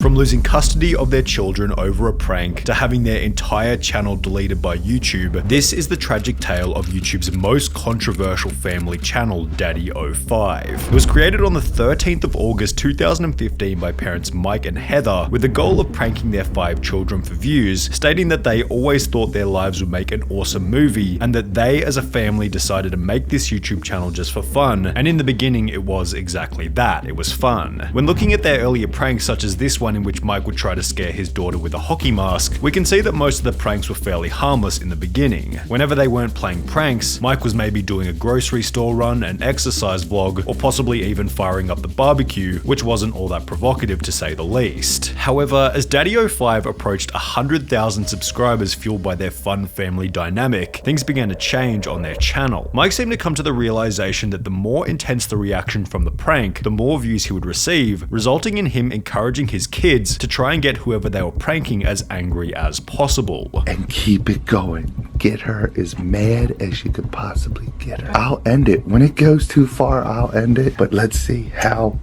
From losing custody of their children over a prank to having their entire channel deleted by YouTube, this is the tragic tale of YouTube's most controversial family channel, DaddyOFive. It was created on the 13th of August 2015 by parents Mike and Heather with the goal of pranking their 5 children for views, stating that they always thought their lives would make an awesome movie and that they as a family decided to make this YouTube channel just for fun, and in the beginning it was exactly that, it was fun. When looking at their earlier pranks such as this one in which Mike would try to scare his daughter with a hockey mask, we can see that most of the pranks were fairly harmless in the beginning. Whenever they weren't playing pranks, Mike was maybe doing a grocery store run, an exercise vlog, or possibly even firing up the barbecue, which wasn't all that provocative to say the least. However, as DaddyOFive approached 100,000 subscribers fueled by their fun family dynamic, things began to change on their channel. Mike seemed to come to the realization that the more intense the reaction from the prank, the more views he would receive, resulting in him encouraging his kids to try and get whoever they were pranking as angry as possible. And keep it going. Get her as mad as you could possibly get her. I'll end it. When it goes too far, I'll end it. But let's see how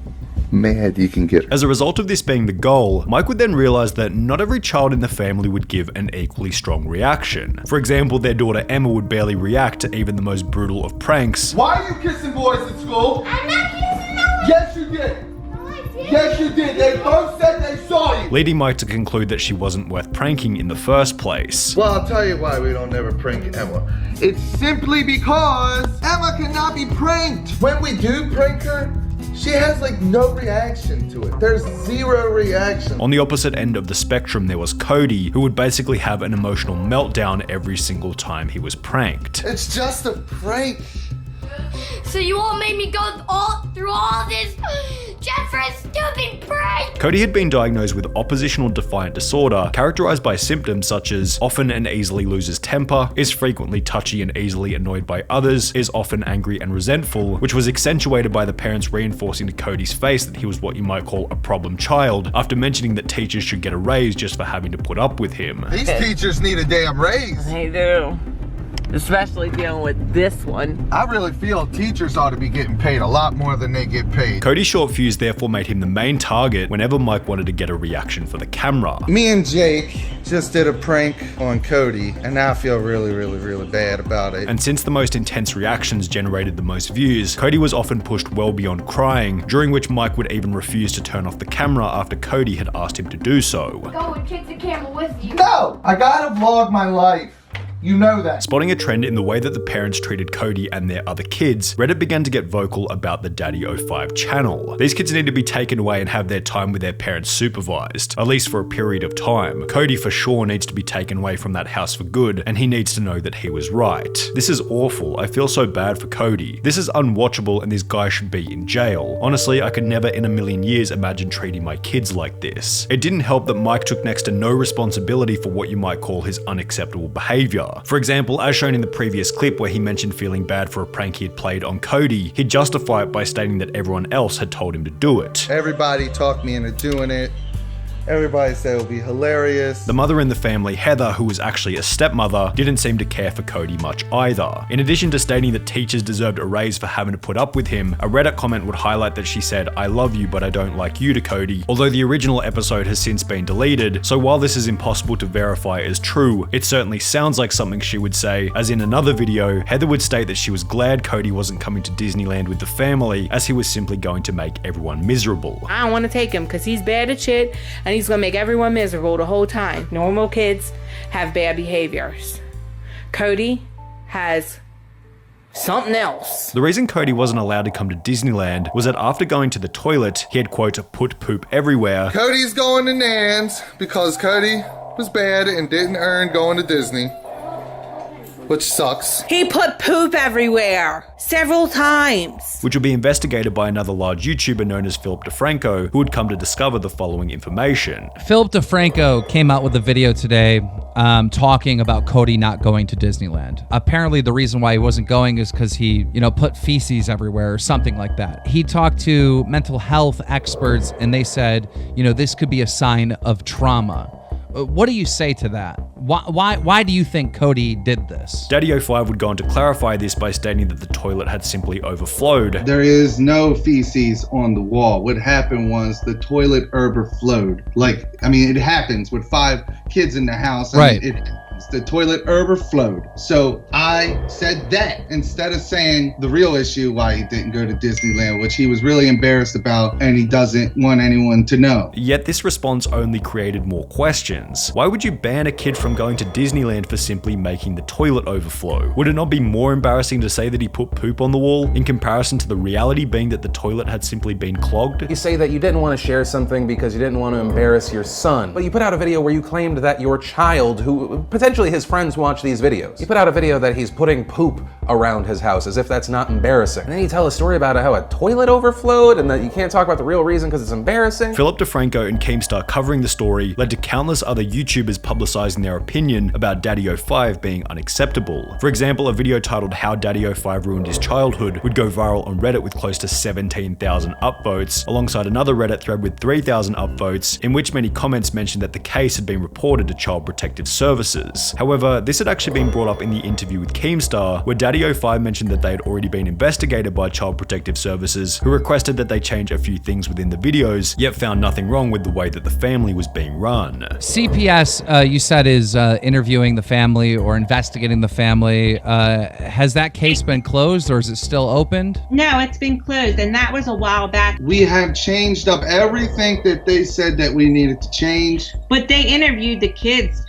mad you can get her. As a result of this being the goal, Mike would then realize that not every child in the family would give an equally strong reaction. For example, their daughter Emma would barely react to even the most brutal of pranks. Why are you kissing boys at school? I'm not kissing no one. Yes, you did. Yes, you did. They both said they saw you. Leading Mike to conclude that she wasn't worth pranking in the first place. Well, I'll tell you why we don't ever prank Emma. It's simply because Emma cannot be pranked. When we do prank her, she has like no reaction to it. There's zero reaction. On the opposite end of the spectrum, there was Cody, who would basically have an emotional meltdown every single time he was pranked. It's just a prank. So you all made me go through all this just for a stupid prank? Cody had been diagnosed with oppositional defiant disorder, characterized by symptoms such as often and easily loses temper, is frequently touchy and easily annoyed by others, is often angry and resentful, which was accentuated by the parents reinforcing to Cody's face that he was what you might call a problem child, after mentioning that teachers should get a raise just for having to put up with him. These teachers need a damn raise. They do. Especially dealing with this one. I really feel teachers ought to be getting paid a lot more than they get paid. Cody's short fuse therefore made him the main target whenever Mike wanted to get a reaction for the camera. Me and Jake just did a prank on Cody, and now I feel really bad about it. And since the most intense reactions generated the most views, Cody was often pushed well beyond crying, during which Mike would even refuse to turn off the camera after Cody had asked him to do so. Go and take the camera with you. No! I gotta vlog my life. You know that. Spotting a trend in the way that the parents treated Cody and their other kids, Reddit began to get vocal about the DaddyOFive channel. These kids need to be taken away and have their time with their parents supervised, at least for a period of time. Cody for sure needs to be taken away from that house for good, and he needs to know that he was right. This is awful. I feel so bad for Cody. This is unwatchable and this guy should be in jail. Honestly, I could never in a million years imagine treating my kids like this. It didn't help that Mike took next to no responsibility for what you might call his unacceptable behavior. For example, as shown in the previous clip where he mentioned feeling bad for a prank he had played on Cody, he'd justify it by stating that everyone else had told him to do it. Everybody talked me into doing it. Everybody said it would be hilarious. The mother in the family, Heather, who was actually a stepmother, didn't seem to care for Cody much either. In addition to stating that teachers deserved a raise for having to put up with him, a Reddit comment would highlight that she said, "I love you, but I don't like you" to Cody, although the original episode has since been deleted, so while this is impossible to verify as true, it certainly sounds like something she would say, as in another video, Heather would state that she was glad Cody wasn't coming to Disneyland with the family, as he was simply going to make everyone miserable. I don't want to take him because he's bad at shit and he's gonna make everyone miserable the whole time. Normal kids have bad behaviors. Cody has something else. The reason Cody wasn't allowed to come to Disneyland was that after going to the toilet, he had, quote, put poop everywhere. Cody's going to Nan's because Cody was bad and didn't earn going to Disney, which sucks. He put poop everywhere several times. Which would be investigated by another large YouTuber known as Philip DeFranco, who would come to discover the following information. Philip DeFranco came out with a video today talking about Cody not going to Disneyland. Apparently the reason why he wasn't going is because he, put feces everywhere or something like that. He talked to mental health experts and they said, this could be a sign of trauma. What do you say to that? Why do you think Cody did this? DaddyOFive would go on to clarify this by stating that the toilet had simply overflowed. There is no feces on the wall. What happened was the toilet overflowed. It happens with 5 kids in the house. Right. The toilet overflowed. So I said that instead of saying the real issue why he didn't go to Disneyland, which he was really embarrassed about and he doesn't want anyone to know. Yet this response only created more questions. Why would you ban a kid from going to Disneyland for simply making the toilet overflow? Would it not be more embarrassing to say that he put poop on the wall in comparison to the reality being that the toilet had simply been clogged? You say that you didn't want to share something because you didn't want to embarrass your son, but you put out a video where you claimed that your child, who potentially his friends watch these videos. You put out a video that he's putting poop around his house as if that's not embarrassing. And then you tell a story about how a toilet overflowed and that you can't talk about the real reason because it's embarrassing. Philip DeFranco and Keemstar covering the story led to countless other YouTubers publicizing their opinion about DaddyOFive being unacceptable. For example, a video titled How DaddyOFive Ruined His Childhood would go viral on Reddit with close to 17,000 upvotes, alongside another Reddit thread with 3,000 upvotes, in which many comments mentioned that the case had been reported to Child Protective Services. However, this had actually been brought up in the interview with Keemstar, where DaddyOFive mentioned that they had already been investigated by Child Protective Services, who requested that they change a few things within the videos, yet found nothing wrong with the way that the family was being run. CPS, you said, is interviewing the family or investigating the family. Has that case been closed or is it still opened? No, it's been closed, and that was a while back. We have changed up everything that they said that we needed to change. But they interviewed the kids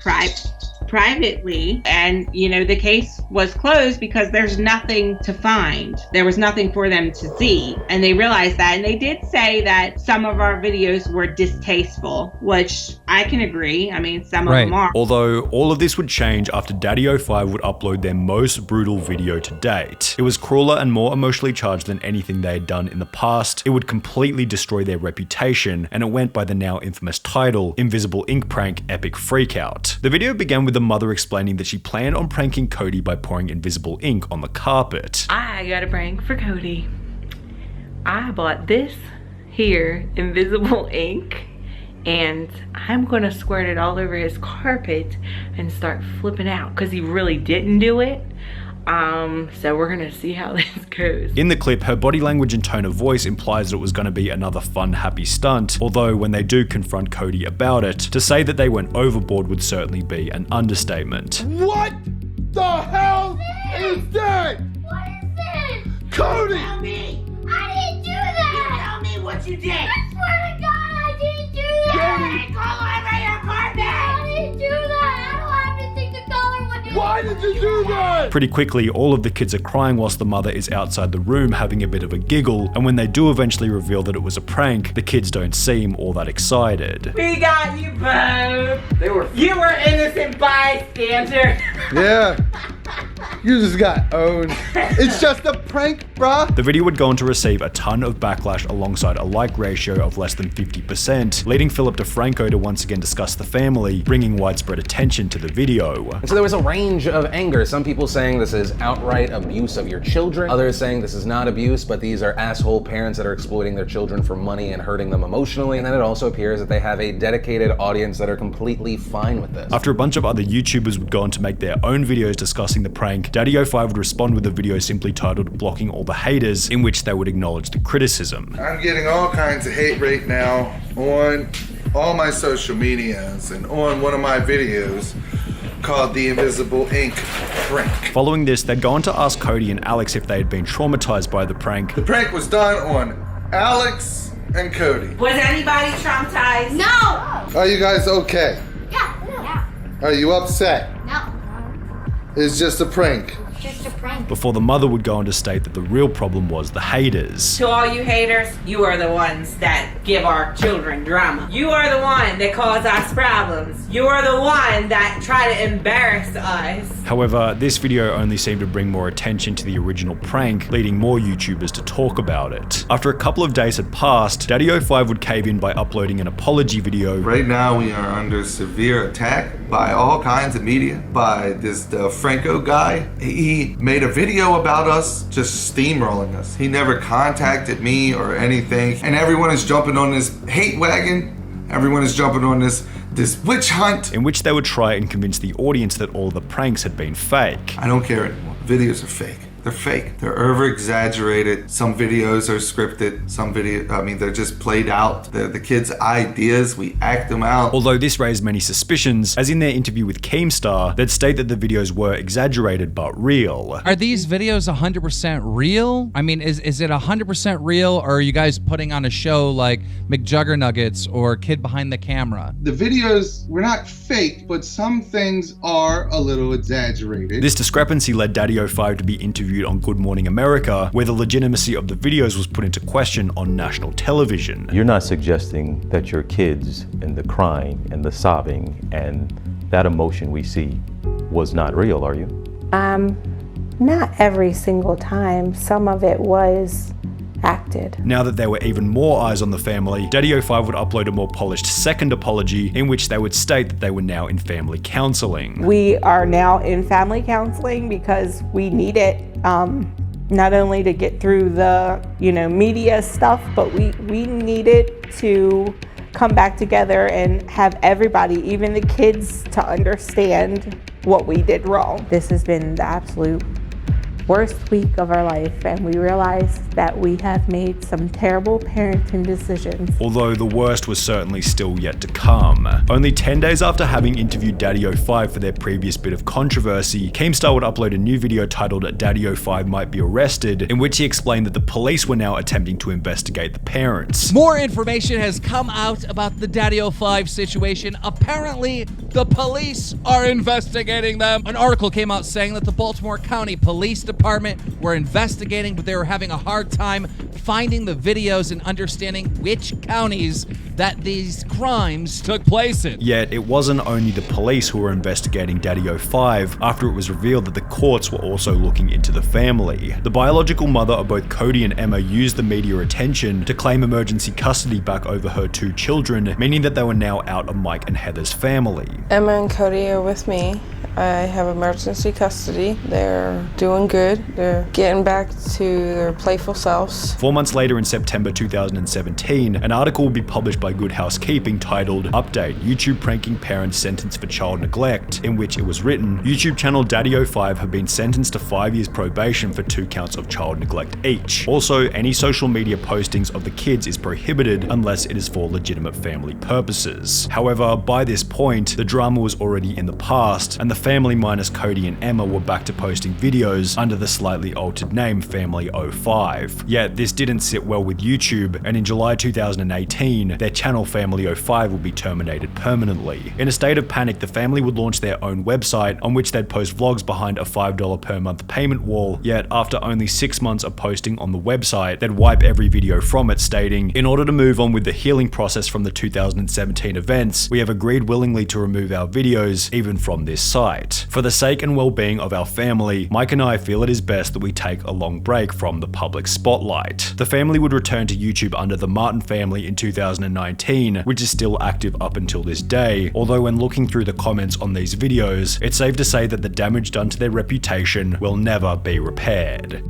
privately, and the case was closed because there's nothing to find. There was nothing for them to see, and they realized that. And they did say that some of our videos were distasteful, which I can agree. Some of them are. Although all of this would change after DaddyOFive would upload their most brutal video to date. It was crueler and more emotionally charged than anything they had done in the past. It would completely destroy their reputation, and it went by the now infamous title, Invisible Ink Prank Epic Freakout. The video began with the mother explaining that she planned on pranking Cody by pouring invisible ink on the carpet. I got a prank for Cody. I bought this here invisible ink, and I'm gonna squirt it all over his carpet and start flipping out because he really didn't do it. So we're gonna see how this goes. In the clip, her body language and tone of voice implies that it was gonna be another fun, happy stunt, although when they do confront Cody about it, to say that they went overboard would certainly be an understatement. What the hell is that? What is this? Cody! Tell me! I didn't do that! Tell me what you did! I swear to God, I didn't do that! I didn't do that! I don't have anything to color with it! Why did you do that? Pretty quickly, all of the kids are crying whilst the mother is outside the room having a bit of a giggle, and when they do eventually reveal that it was a prank, the kids don't seem all that excited. We got you both! You were innocent bystander! Yeah. You just got owned. It's just a prank, bruh. The video would go on to receive a ton of backlash alongside a like ratio of less than 50%, leading Philip DeFranco to once again discuss the family, bringing widespread attention to the video. And so there was a range of anger. Some people saying this is outright abuse of your children. Others saying this is not abuse, but these are asshole parents that are exploiting their children for money and hurting them emotionally. And then it also appears that they have a dedicated audience that are completely fine with this. After a bunch of other YouTubers would go on to make their own videos discussing the prank, DaddyOFive would respond with a video simply titled Blocking All the Haters, in which they would acknowledge the criticism. I'm getting all kinds of hate right now on all my social medias and on one of my videos called The Invisible Ink Prank. Following this, they'd go on to ask Cody and Alex if they had been traumatized by the prank. The prank was done on Alex and Cody. Was anybody traumatized? No! Are you guys okay? Yeah. Are you upset? No. It's just a prank. Just a prank. Before the mother would go on to state that the real problem was the haters. To all you haters, you are the ones that give our children drama. You are the one that cause us problems. You are the one that try to embarrass us. However, this video only seemed to bring more attention to the original prank, leading more YouTubers to talk about it. After a couple of days had passed, DaddyOFive would cave in by uploading an apology video. Right now we are under severe attack by all kinds of media, by this Franco guy. He made a video about us just steamrolling us. He never contacted me or anything, and everyone is jumping on this hate wagon Everyone is jumping on this witch hunt. in which they would try and convince the audience that all the pranks had been fake. I don't care anymore. Videos are fake. They're fake. They're over-exaggerated. Some videos are scripted. They're just played out. They're the kids' ideas. We act them out. Although this raised many suspicions, as in their interview with Keemstar, they'd state that the videos were exaggerated but real. Are these videos 100% real? I mean, is it 100% real, or are you guys putting on a show like McJuggernuggets or Kid Behind the Camera? The videos were not fake, but some things are a little exaggerated. This discrepancy led DaddyOFive to be interviewed on Good Morning America, where the legitimacy of the videos was put into question on national television. You're not suggesting that your kids and the crying and the sobbing and that emotion we see was not real, are you? Not every single time. Some of it was acted. Now that there were even more eyes on the family, DaddyOFive would upload a more polished second apology in which they would state that they were now in family counseling. We are now in family counseling because we need it, not only to get through the, media stuff, but we needed to come back together and have everybody, even the kids, to understand what we did wrong. This has been the absolute worst week of our life, and we realized that we have made some terrible parenting decisions. Although the worst was certainly still yet to come. Only 10 days after having interviewed DaddyOFive for their previous bit of controversy, Keemstar would upload a new video titled DaddyOFive Might Be Arrested, in which he explained that the police were now attempting to investigate the parents. More information has come out about the DaddyOFive situation. Apparently, the police are investigating them. An article came out saying that the Baltimore County Police Department were investigating, but they were having a hard time finding the videos and understanding which counties that these crimes took place in. Yet, it wasn't only the police who were investigating DaddyOFive after it was revealed that the courts were also looking into the family. The biological mother of both Cody and Emma used the media attention to claim emergency custody back over her two children, meaning that they were now out of Mike and Heather's family. Emma and Cody are with me. I have emergency custody. They're doing good. They're getting back to their playful selves. 4 months later, in September 2017, an article will be published by Good Housekeeping titled Update: YouTube Pranking Parents Sentenced for Child Neglect, in which it was written, YouTube channel DaddyOFive have been sentenced to 5 years probation for 2 counts of child neglect each. Also, any social media postings of the kids is prohibited unless it is for legitimate family purposes. However, by this point, the drama was already in the past, and the family minus Cody and Emma were back to posting videos under the slightly altered name FamilyOFive. Yet this didn't sit well with YouTube, and in July 2018, their channel FamilyOFive will be terminated permanently. In a state of panic, the family would launch their own website on which they'd post vlogs behind a $5 per month payment wall, yet after only 6 months of posting on the website, they'd wipe every video from it, stating, "In order to move on with the healing process from the 2017 events, we have agreed willingly to remove our videos even from this site. For the sake and well-being of our family, Mike and I feel it is best that we take a long break from the public spotlight." The family would return to YouTube under the Martin family in 2019, which is still active up until this day, although when looking through the comments on these videos, it's safe to say that the damage done to their reputation will never be repaired.